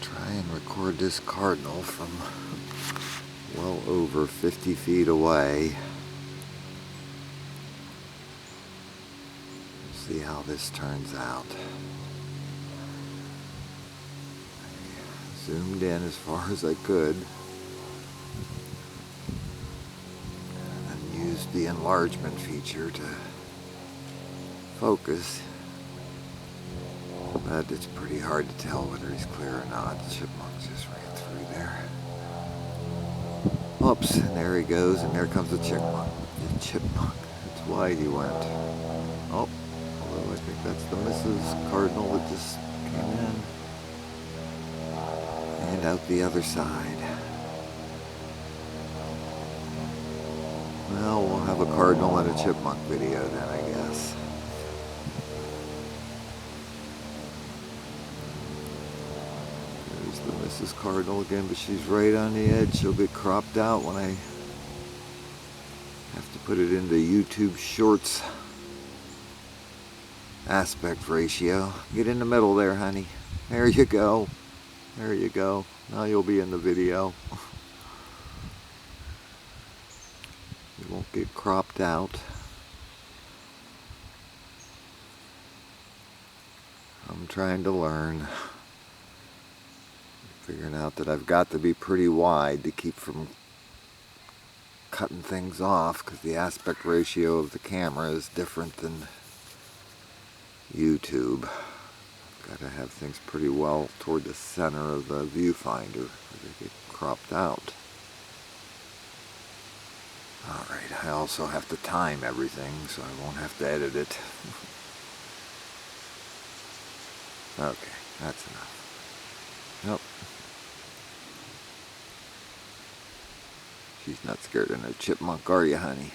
Try and record this cardinal from well over 50 feet away. See how this turns out. I zoomed in as far as I could and used the enlargement feature to focus. But it's pretty hard to tell whether he's clear or not. The chipmunk just ran through there. Oops, and there he goes, and there comes the chipmunk. The chipmunk. That's wide he went. Oh, although I think that's the Mrs. Cardinal that just came in. And out the other side. Well, we'll have a cardinal and a chipmunk video then, I guess. There's the Mrs. Cardinal again, but she's right on the edge. She'll get cropped out when I have to put it into YouTube Shorts aspect ratio. Get in the middle there, honey. There you go. There you go. Now you'll be in the video. You won't get cropped out. I'm trying to learn. Figuring out that I've got to be pretty wide to keep from cutting things off, because the aspect ratio of the camera is different than YouTube. Got to have things pretty well toward the center of the viewfinder, or they get cropped out. Alright, I also have to time everything, so I won't have to edit it. Okay, that's enough. Nope. She's not scared of no chipmunk, are you, honey?